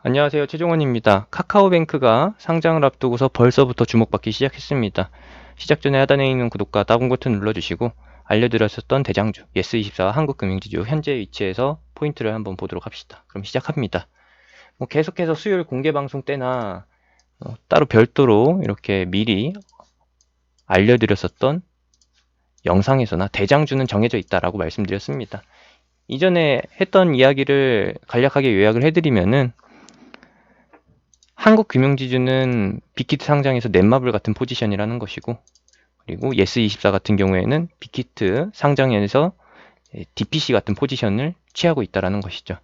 안녕하세요. 최종원입니다. 카카오뱅크가 상장을 앞두고서 벌써부터 주목받기 시작했습니다. 시작 전에 하단에 있는 구독과 따봉 버튼 눌러주시고 알려드렸었던 대장주 예스24와 한국금융지주 현재 위치에서 포인트를 한번 보도록 합시다. 그럼 시작합니다. 계속해서 수요일 공개방송 때나 따로 별도로 이렇게 미리 알려드렸었던 영상에서나 대장주는 정해져 있다라고 말씀드렸습니다. 이전에 했던 이야기를 간략하게 요약을 해드리면은 한국금융지주는 빅히트 상장에서 넷마블 같은 포지션이라는 것이고, 그리고 예스24 같은 경우에는 빅히트 상장에서 DPC 같은 포지션을 취하고 있다는 것이죠.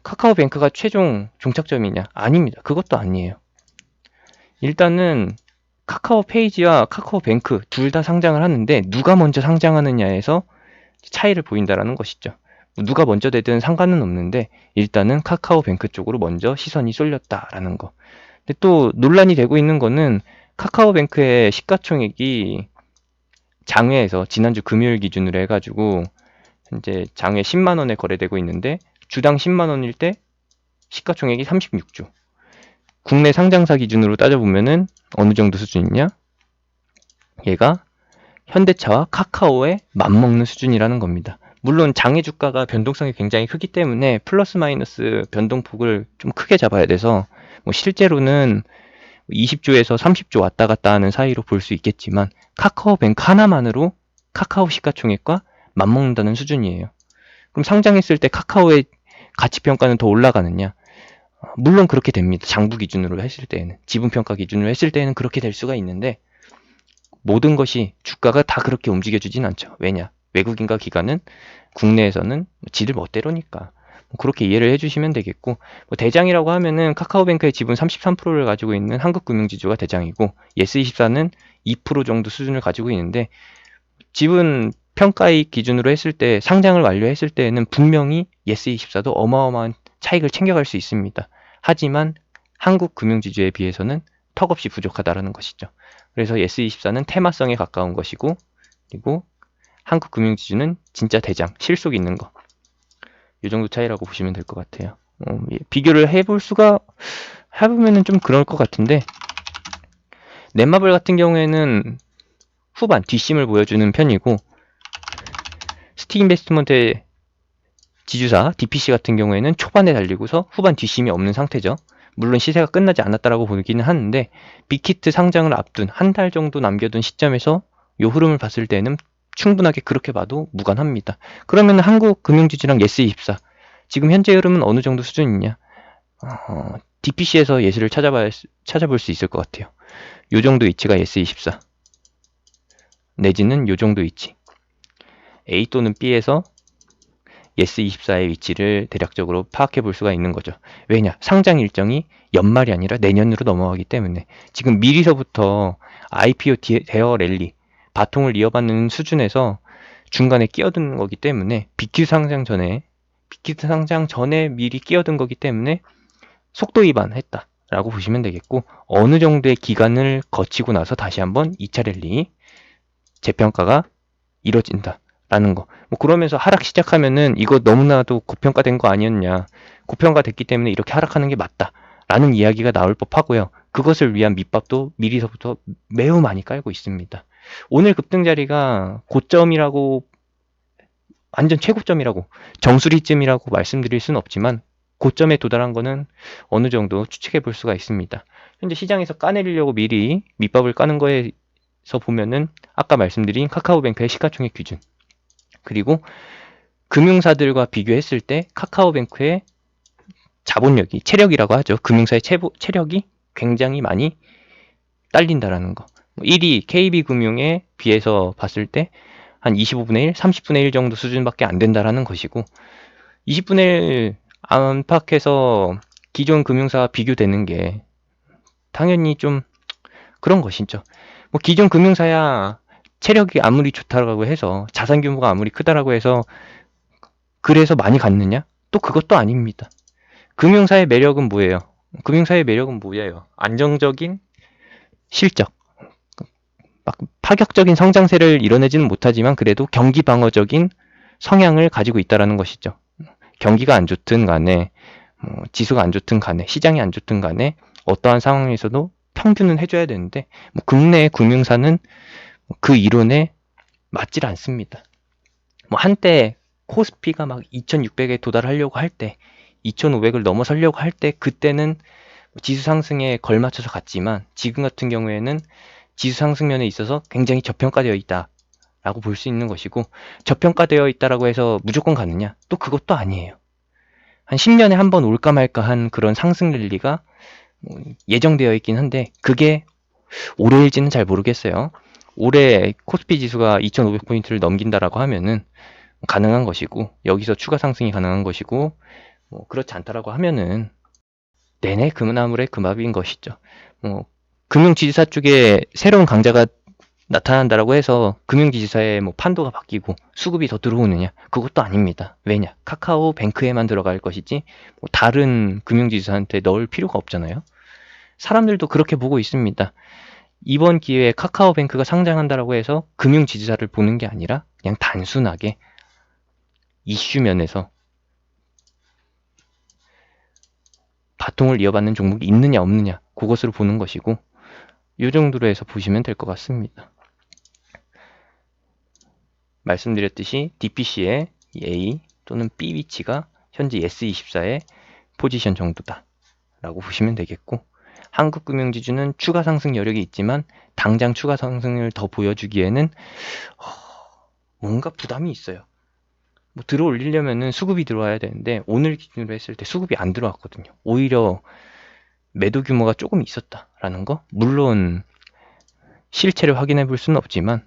카카오뱅크가 최종 종착점이냐? 아닙니다. 그것도 아니에요. 일단은 카카오페이지와 카카오뱅크 둘 다 상장을 하는데 누가 먼저 상장하느냐에서 차이를 보인다는 것이죠. 누가 먼저 되든 상관은 없는데 일단은 카카오뱅크 쪽으로 먼저 시선이 쏠렸다라는 거. 근데 또 논란이 되고 있는 거는 카카오뱅크의 시가총액이 장외에서 지난주 금요일 기준으로 해가지고 현재 장외 10만 원에 거래되고 있는데 주당 10만 원일 때 시가총액이 36주. 국내 상장사 기준으로 따져보면은 어느 정도 수준이냐? 얘가 현대차와 카카오에 맞먹는 수준이라는 겁니다. 물론 장외 주가가 변동성이 굉장히 크기 때문에 플러스 마이너스 변동폭을 좀 크게 잡아야 돼서 실제로는 20조에서 30조 왔다 갔다 하는 사이로 볼 수 있겠지만 카카오뱅크 하나만으로 카카오 시가총액과 맞먹는다는 수준이에요. 그럼 상장했을 때 카카오의 가치평가는 더 올라가느냐? 물론 그렇게 됩니다. 장부 기준으로 했을 때에는, 지분평가 기준으로 했을 때에는 그렇게 될 수가 있는데 모든 것이 주가가 다 그렇게 움직여주진 않죠. 왜냐? 외국인과 기관은 국내에서는 지들 멋대로니까 그렇게 이해를 해주시면 되겠고, 대장이라고 하면은 카카오뱅크의 지분 33%를 가지고 있는 한국금융지주가 대장이고 예스24는 2% 정도 수준을 가지고 있는데 지분 평가익 기준으로 했을 때 상장을 완료했을 때에는 분명히 예스24도 어마어마한 차익을 챙겨갈 수 있습니다. 하지만 한국금융지주에 비해서는 턱없이 부족하다라는 것이죠. 그래서 예스24는 테마성에 가까운 것이고, 그리고 한국금융지주는 진짜 대장, 실속 있는 거. 이 정도 차이라고 보시면 될 것 같아요. 비교를 해보면은 좀 그럴 것 같은데, 넷마블 같은 경우에는 후반 뒷심을 보여주는 편이고, 스틱인베스트먼트의 지주사 DPC 같은 경우에는 초반에 달리고서 후반 뒷심이 없는 상태죠. 물론 시세가 끝나지 않았다라고 보기는 하는데 빅히트 상장을 앞둔 한 달 정도 남겨둔 시점에서 이 흐름을 봤을 때는 충분하게 그렇게 봐도 무관합니다. 그러면 한국금융지주랑 예스24 지금 현재 흐름은 어느 정도 수준이냐? DPC에서 예시를 찾아볼 수 있을 것 같아요. 이 정도 위치가 예스24 내지는 이 정도 위치. A 또는 B에서 예스24의 위치를 대략적으로 파악해 볼 수가 있는 거죠. 왜냐? 상장 일정이 연말이 아니라 내년으로 넘어가기 때문에 지금 미리서부터 IPO 대여 랠리, 바통을 이어받는 수준에서 중간에 끼어드는 거기 때문에 빅히트 상장 전에 미리 끼어든 거기 때문에 속도 위반했다라고 보시면 되겠고, 어느 정도의 기간을 거치고 나서 다시 한번 2차 랠리 재평가가 이뤄진다. 라는 거. 그러면서 하락 시작하면은 이거 너무나도 고평가된 거 아니었냐. 고평가됐기 때문에 이렇게 하락하는 게 맞다. 라는 이야기가 나올 법하고요. 그것을 위한 밑밥도 미리서부터 매우 많이 깔고 있습니다. 오늘 급등 자리가 고점이라고, 완전 최고점이라고, 정수리쯤이라고 말씀드릴 수는 없지만 고점에 도달한 거는 어느 정도 추측해 볼 수가 있습니다. 현재 시장에서 까내리려고 미리 밑밥을 까는 거에서 보면은 아까 말씀드린 카카오뱅크의 시가총액 기준, 그리고 금융사들과 비교했을 때 카카오뱅크의 자본력이, 체력이라고 하죠. 금융사의 체력이 굉장히 많이 딸린다라는 거. 1위 KB금융에 비해서 봤을 때 한 25분의 1, 30분의 1 정도 수준밖에 안 된다라는 것이고, 20분의 1 안팎에서 기존 금융사와 비교되는 게 당연히 좀 그런 것이죠. 기존 금융사야 체력이 아무리 좋다라고 해서, 자산 규모가 아무리 크다라고 해서 그래서 많이 갔느냐? 또 그것도 아닙니다. 금융사의 매력은 뭐예요? 금융사의 매력은 뭐예요? 안정적인 실적, 막 파격적인 성장세를 이뤄내지는 못하지만 그래도 경기 방어적인 성향을 가지고 있다는 것이죠. 경기가 안 좋든 간에 뭐 지수가 안 좋든 간에 시장이 안 좋든 간에 어떠한 상황에서도 평균은 해줘야 되는데 뭐 국내 금융사는 그 이론에 맞질 않습니다. 뭐 한때 코스피가 막 2600에 도달하려고 할 때 2500을 넘어서려고 할 때 그때는 지수 상승에 걸맞춰서 갔지만 지금 같은 경우에는 지수 상승면에 있어서 굉장히 저평가되어 있다 라고 볼 수 있는 것이고, 저평가되어 있다라고 해서 무조건 가느냐? 또 그것도 아니에요. 한 10년에 한 번 올까 말까 한 그런 상승 랠리가 예정되어 있긴 한데 그게 올해일지는 잘 모르겠어요. 올해 코스피 지수가 2500포인트를 넘긴다라고 하면은 가능한 것이고, 여기서 추가 상승이 가능한 것이고, 뭐 그렇지 않다라고 하면은 내내 금나물의 금압인 것이죠. 뭐 금융지주사 쪽에 새로운 강자가 나타난다라고 해서 금융지주사의 뭐 판도가 바뀌고 수급이 더 들어오느냐? 그것도 아닙니다. 왜냐? 카카오 뱅크에만 들어갈 것이지 뭐 다른 금융지주사한테 넣을 필요가 없잖아요. 사람들도 그렇게 보고 있습니다. 이번 기회에 카카오뱅크가 상장한다라고 해서 금융지주사를 보는 게 아니라 그냥 단순하게 이슈 면에서 바통을 이어받는 종목이 있느냐 없느냐 그것으로 보는 것이고, 이 정도로 해서 보시면 될 것 같습니다. 말씀드렸듯이 DPC의 A 또는 B 위치가 현재 S24의 포지션 정도다 라고 보시면 되겠고, 한국금융지주는 추가 상승 여력이 있지만 당장 추가 상승을 더 보여주기에는 뭔가 부담이 있어요. 뭐 들어 올리려면은 수급이 들어와야 되는데 오늘 기준으로 했을 때 수급이 안 들어왔거든요. 오히려 매도 규모가 조금 있었다라는 거. 물론 실체를 확인해 볼 수는 없지만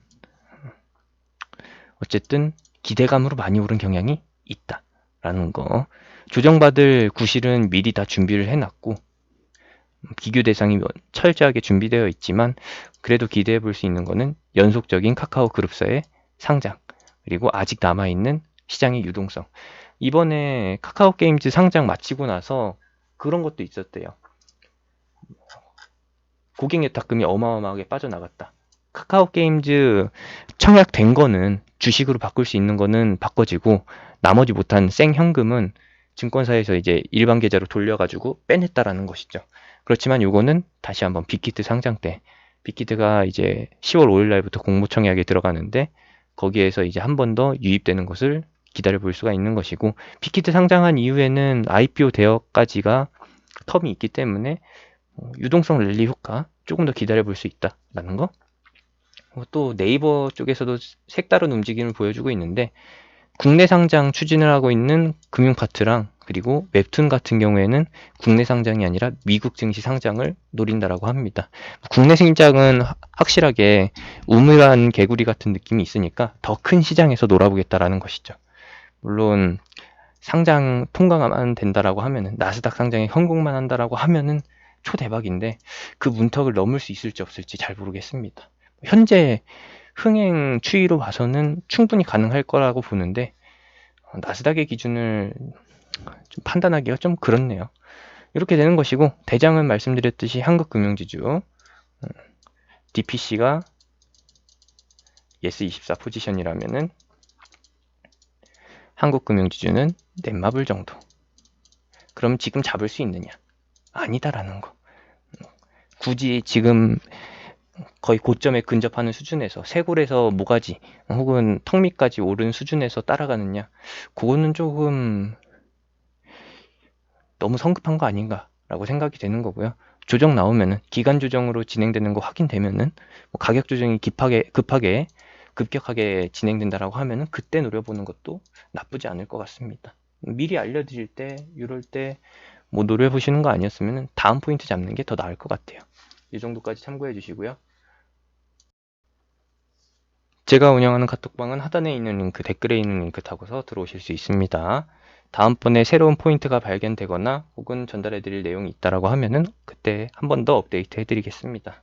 어쨌든 기대감으로 많이 오른 경향이 있다라는 거. 조정받을 구실은 미리 다 준비를 해놨고 비교 대상이 철저하게 준비되어 있지만 그래도 기대해 볼 수 있는 거는 연속적인 카카오 그룹사의 상장, 그리고 아직 남아있는 시장의 유동성. 이번에 카카오 게임즈 상장 마치고 나서 그런 것도 있었대요. 고객 예탁금이 어마어마하게 빠져나갔다. 카카오 게임즈 청약된 거는 주식으로 바꿀 수 있는 거는 바꿔지고 나머지 못한 생현금은 증권사에서 이제 일반 계좌로 돌려가지고 빼냈다라는 것이죠. 그렇지만 요거는 다시 한번 빅히트 상장 때, 빅히트가 이제 10월 5일 날부터 공모청약에 들어가는데 거기에서 이제 한 번 더 유입되는 것을 기다려 볼 수가 있는 것이고, 빅히트 상장한 이후에는 IPO 대여까지가 텀이 있기 때문에 유동성 랠리 효과 조금 더 기다려 볼 수 있다라는 거. 또 네이버 쪽에서도 색다른 움직임을 보여주고 있는데 국내 상장 추진을 하고 있는 금융카트랑 그리고 웹툰 같은 경우에는 국내 상장이 아니라 미국 증시 상장을 노린다라고 합니다. 국내 상장은 확실하게 우물안 개구리 같은 느낌이 있으니까 더 큰 시장에서 놀아보겠다라는 것이죠. 물론 상장 통과만 된다라고 하면은, 나스닥 상장에 성공만 한다라고 하면은 초대박인데 그 문턱을 넘을 수 있을지 없을지 잘 모르겠습니다. 현재 흥행 추이로 봐서는 충분히 가능할 거라고 보는데 나스닥의 기준을 좀 판단하기가 좀 그렇네요. 이렇게 되는 것이고, 대장은 말씀드렸듯이 한국금융지주 DPC가 예스24 포지션이라면은 한국금융지주는 넷마블 정도. 그럼 지금 잡을 수 있느냐? 아니다라는 거. 굳이 지금 거의 고점에 근접하는 수준에서 쇄골에서 모가지 혹은 턱 밑까지 오른 수준에서 따라가느냐, 그거는 조금 너무 성급한 거 아닌가 라고 생각이 되는 거고요. 조정 나오면은, 기간 조정으로 진행되는 거 확인되면은, 뭐 가격 조정이 급격하게 진행된다라고 하면은 그때 노려보는 것도 나쁘지 않을 것 같습니다. 미리 알려드릴 때 이럴 때 뭐 노려보시는 거 아니었으면 다음 포인트 잡는 게 더 나을 것 같아요. 이 정도까지 참고해 주시고요. 제가 운영하는 카톡방은 하단에 있는 링크, 댓글에 있는 링크 타고서 들어오실 수 있습니다. 다음번에 새로운 포인트가 발견되거나 혹은 전달해 드릴 내용이 있다라고 하면은 그때 한 번 더 업데이트 해 드리겠습니다.